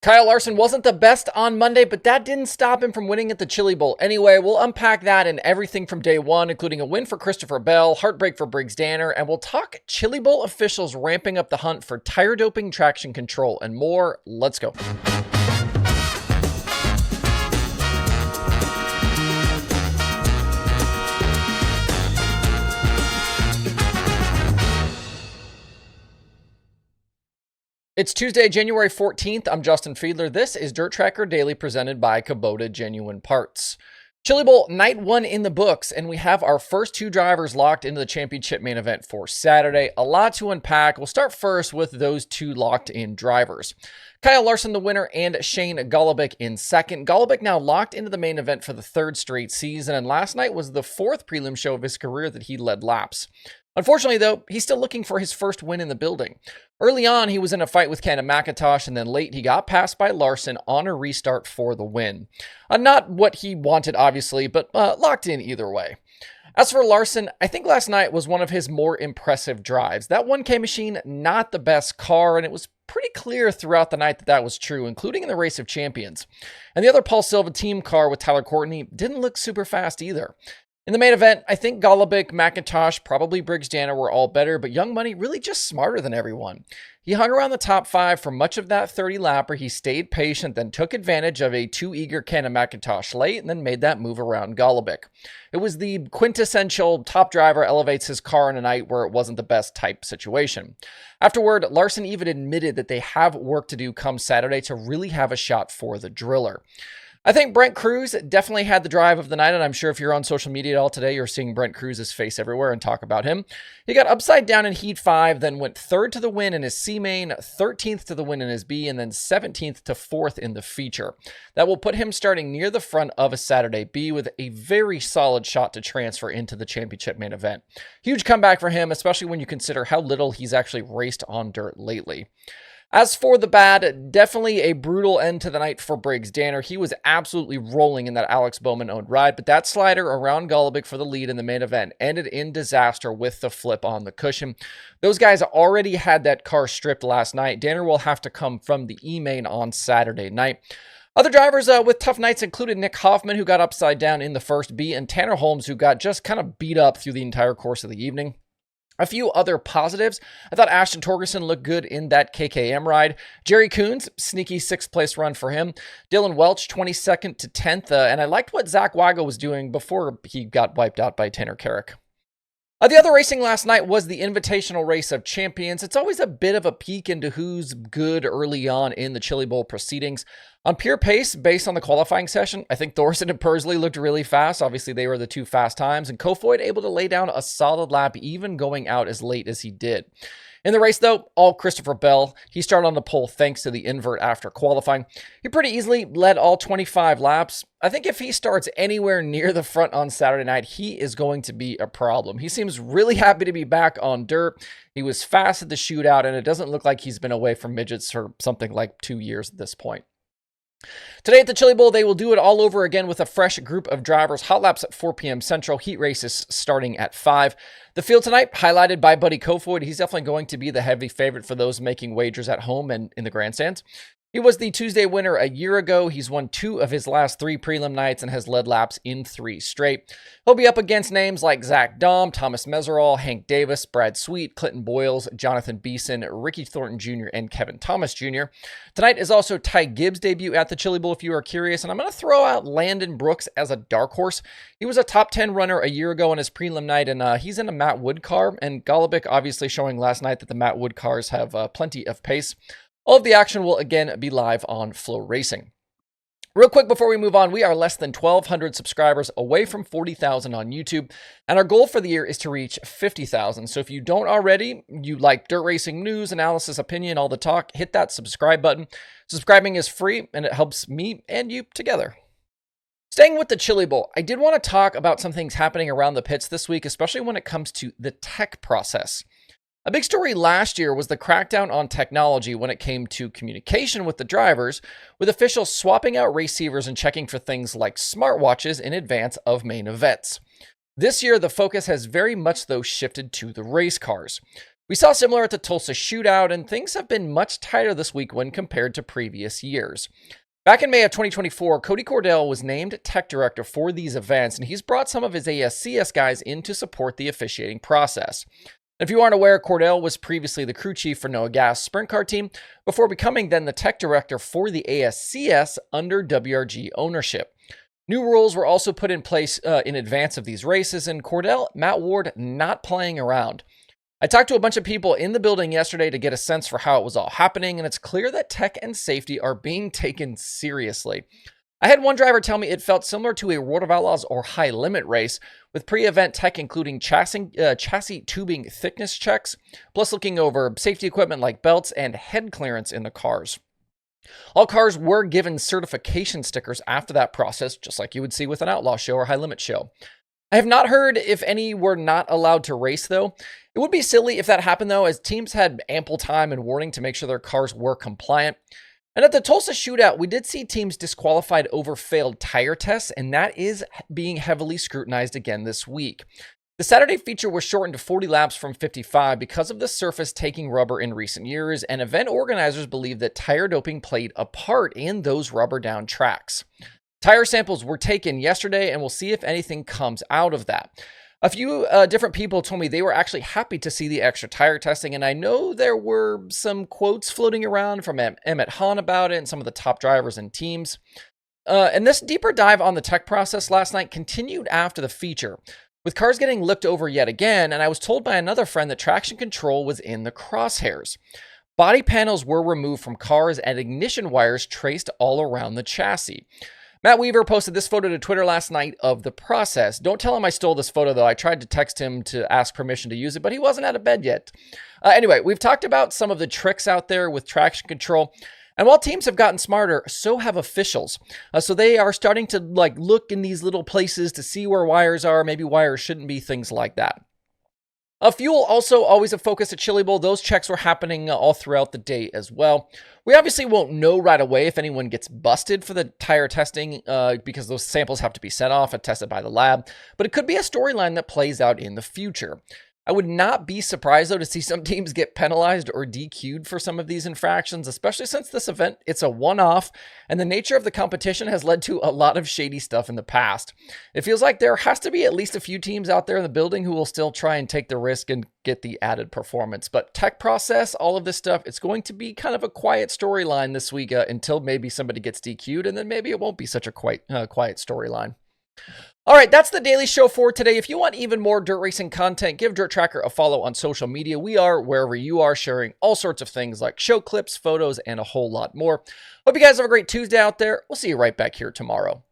Kyle Larson wasn't the best on Monday, but that didn't stop him from winning at the Chili Bowl. Anyway, we'll unpack that and everything from day one, including a win for Christopher Bell, heartbreak for Briggs Danner, and we'll talk Chili Bowl officials ramping up the hunt for tire doping traction control and more. Let's go. It's Tuesday, January 14th. I'm Justin Fiedler. This is DIRTRACKR Daily presented by Kubota Genuine Parts. Chili Bowl night one in the books, and we have our first two drivers locked into the championship main event for Saturday. A lot to unpack. We'll start first with those two locked in drivers. Kyle Larson, the winner, and Shane Golobic in second. Golobic now locked into the main event for the third straight season, and last night was the fourth prelim show of his career that he led laps. Unfortunately, though, he's still looking for his first win in the building. Early on, he was in a fight with Ken and McIntosh, and then late, he got passed by Larson on a restart for the win. Not what he wanted, obviously, but locked in either way. As for Larson, I think last night was one of his more impressive drives. That 1K machine, not the best car, and it was pretty clear throughout the night that that was true, including in the Race of Champions. And the other Paul Silva team car with Tyler Courtney didn't look super fast either. In the main event, I think Golobic, McIntosh, probably Briggs Danner were all better, but Young Money really just smarter than everyone. He hung around the top five for much of that 30-lapper. He stayed patient, then took advantage of a too eager Ken and McIntosh late, and then made that move around Golobic. It was the quintessential top driver elevates his car in a night where it wasn't the best type situation. Afterward, Larson even admitted that they have work to do come Saturday to really have a shot for the driller. I think Brent Crews definitely had the drive of the night, and I'm sure if you're on social media at all today, you're seeing Brent Crews' face everywhere and talk about him. He got upside down in Heat 5, then went 3rd to the win in his C main, 13th to the win in his B, and then 17th to 4th in the feature. That will put him starting near the front of a Saturday B with a very solid shot to transfer into the championship main event. Huge comeback for him, especially when you consider how little he's actually raced on dirt lately. As for the bad, definitely a brutal end to the night for Briggs Danner. He was absolutely rolling in that Alex Bowman-owned ride, but that slider around Golobic for the lead in the main event ended in disaster with the flip on the cushion. Those guys already had that car stripped last night. Danner will have to come from the E-main on Saturday night. Other drivers with tough nights included Nick Hoffman, who got upside down in the first B, and Tanner Holmes, who got just kind of beat up through the entire course of the evening. A few other positives. I thought Ashton Torgerson looked good in that KKM ride. Jerry Coons, sneaky 6th place run for him. Dylan Welch, 22nd to 10th. And I liked what Zach Weigel was doing before he got wiped out by Tanner Carrick. The other racing last night was the Invitational Race of Champions. It's always a bit of a peek into who's good early on in the Chili Bowl proceedings. On pure pace, based on the qualifying session, I think Thorson and Persley looked really fast. Obviously, they were the two fast times, and Kofoid able to lay down a solid lap, even going out as late as he did. In the race, though, all Christopher Bell. He started on the pole thanks to the invert after qualifying. He pretty easily led all 25 laps. I think if he starts anywhere near the front on Saturday night, he is going to be a problem. He seems really happy to be back on dirt. He was fast at the shootout, and it doesn't look like he's been away from midgets for something like 2 years at this point. Today at the Chili Bowl, they will do it all over again with a fresh group of drivers. Hot laps at 4 p.m. Central, heat races starting at 5. The field tonight, highlighted by Buddy Kofoid. He's definitely going to be the heavy favorite for those making wagers at home and in the grandstands. He was the Tuesday winner a year ago. He's won 2 of his last 3 prelim nights and has led laps in 3 straight. He'll be up against names like Zach Dahm, Thomas Meserol, Hank Davis, Brad Sweet, Clinton Boyles, Jonathan Beeson, Ricky Thornton Jr., and Kevin Thomas Jr. Tonight is also Ty Gibbs' debut at the Chili Bowl, if you are curious, and I'm going to throw out Landon Brooks as a dark horse. He was a top 10 runner a year ago on his prelim night, and he's in a Matt Wood car, and Golobic obviously showing last night that the Matt Wood cars have plenty of pace. All of the action will again be live on Flow Racing. Real quick before we move on, we are less than 1,200 subscribers away from 40,000 on YouTube, and our goal for the year is to reach 50,000. So if you don't already, you like dirt racing news, analysis, opinion, all the talk, hit that subscribe button. Subscribing is free, and it helps me and you together. Staying with the Chili Bowl, I did want to talk about some things happening around the pits this week, especially when it comes to the tech process. A big story last year was the crackdown on technology when it came to communication with the drivers, with officials swapping out receivers and checking for things like smartwatches in advance of main events. This year, the focus has very much, though, shifted to the race cars. We saw similar at the Tulsa shootout, and things have been much tighter this week when compared to previous years. Back in May of 2024, Cody Cordell was named tech director for these events, and he's brought some of his ASCS guys in to support the officiating process. If you aren't aware, Cordell was previously the crew chief for Noah Gas sprint car team before becoming then the tech director for the ASCS under WRG ownership. New rules were also put in place in advance of these races, and Cordell, Matt Ward, not playing around. I talked to a bunch of people in the building yesterday to get a sense for how it was all happening, and it's clear that tech and safety are being taken seriously. I had one driver tell me it felt similar to a World of Outlaws or high limit race, with pre-event tech including chassis tubing thickness checks, plus looking over safety equipment like belts and head clearance in the cars. All cars were given certification stickers after that process, just like you would see with an Outlaw show or high limit show. I have not heard if any were not allowed to race, though. It would be silly if that happened, though, as teams had ample time and warning to make sure their cars were compliant. And at the Tulsa shootout, we did see teams disqualified over failed tire tests, and that is being heavily scrutinized again this week. The Saturday feature was shortened to 40 laps from 55 because of the surface taking rubber in recent years, and event organizers believe that tire doping played a part in those rubber down tracks. Tire samples were taken yesterday, and we'll see if anything comes out of that. A few different people told me they were actually happy to see the extra tire testing, and I know there were some quotes floating around from Emmett Hahn about it and some of the top drivers and teams. And this deeper dive on the tech process last night continued after the feature, with cars getting looked over yet again, and I was told by another friend that traction control was in the crosshairs. Body panels were removed from cars and ignition wires traced all around the chassis. Matt Weaver posted this photo to Twitter last night of the process. Don't tell him I stole this photo, though. I tried to text him to ask permission to use it, but he wasn't out of bed yet. Anyway, we've talked about some of the tricks out there with traction control. And while teams have gotten smarter, so have officials. So they are starting to look in these little places to see where wires are, maybe wires shouldn't be, things like that. Fuel also always a focus at Chili Bowl. Those checks were happening all throughout the day as well. We obviously won't know right away if anyone gets busted for the tire testing because those samples have to be sent off and tested by the lab, but it could be a storyline that plays out in the future. I would not be surprised, though, to see some teams get penalized or DQ'd for some of these infractions, especially since this event, it's a one-off, and the nature of the competition has led to a lot of shady stuff in the past. It feels like there has to be at least a few teams out there in the building who will still try and take the risk and get the added performance. But tech process, all of this stuff, it's going to be kind of a quiet storyline this week until maybe somebody gets DQ'd, and then maybe it won't be such a quiet storyline. All right, that's the daily show for today. If you want even more dirt racing content, give Dirt Tracker a follow on social media. We are wherever you are, sharing all sorts of things like show clips, photos, and a whole lot more. Hope you guys have a great Tuesday out there. We'll see you right back here tomorrow.